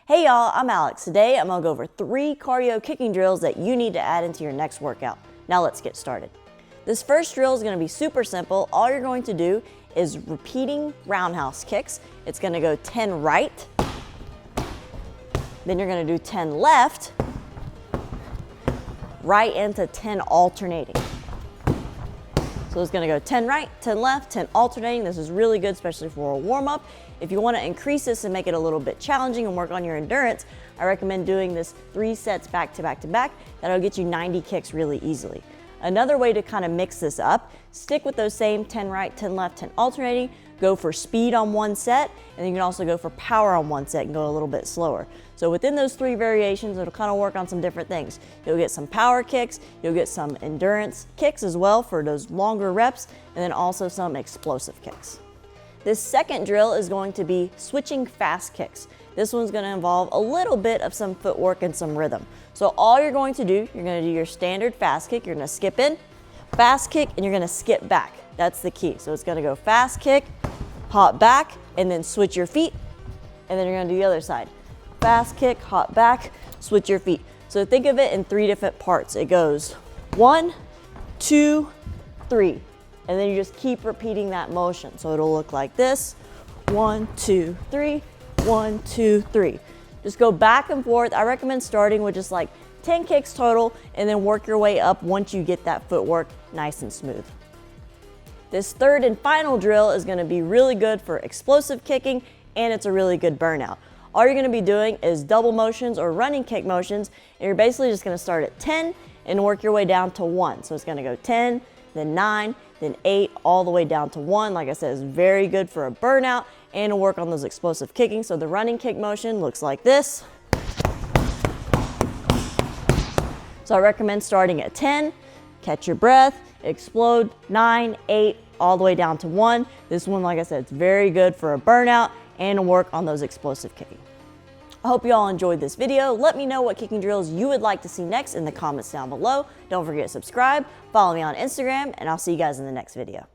Hey y'all, I'm Alex. Today I'm gonna go over 3 cardio kicking drills that you need to add into your next workout. Now let's get started. This first drill is gonna be super simple. All you're going to do is repeating roundhouse kicks. It's gonna go 10 right, then you're gonna do 10 left, right into 10 alternating. So it's gonna go 10 right, 10 left, 10 alternating. This is really good, especially for a warm-up. If you wanna increase this and make it a little bit challenging and work on your endurance, I recommend doing this 3 sets back to back to back. That'll get you 90 kicks really easily. Another way to kind of mix this up, stick with those same 10 right, 10 left, 10 alternating, go for speed on one set, and then you can also go for power on one set and go a little bit slower. So within those 3 variations, it'll kind of work on some different things. You'll get some power kicks, you'll get some endurance kicks as well for those longer reps, and then also some explosive kicks. This second drill is going to be switching fast kicks. This one's going to involve a little bit of some footwork and some rhythm. So all you're going to do, you're going to do your standard fast kick, you're going to skip in, fast kick, and you're going to skip back. That's the key. So it's going to go fast kick, hop back, and then switch your feet, and then you're going to do the other side. Fast kick, hop back, switch your feet. So think of it in 3 different parts. It goes 1, 2, 3. And then you just keep repeating that motion. So it'll look like this. 1, 2, 3, 1, 2, 3. Just go back and forth. I recommend starting with just like 10 kicks total and then work your way up once you get that footwork nice and smooth. This third and final drill is gonna be really good for explosive kicking, and it's a really good burnout. All you're gonna be doing is double motions or running kick motions, and you're basically just gonna start at 10 and work your way down to 1. So it's gonna go 10, then 9, then 8, all the way down to 1. Like I said, it's very good for a burnout and to work on those explosive kicking. So the running kick motion looks like this. So I recommend starting at 10, catch your breath, explode, 9, 8, all the way down to 1. This one, like I said, it's very good for a burnout and to work on those explosive kicking. I hope you all enjoyed this video. Let me know what kicking drills you would like to see next in the comments down below. Don't forget to subscribe, follow me on Instagram, and I'll see you guys in the next video.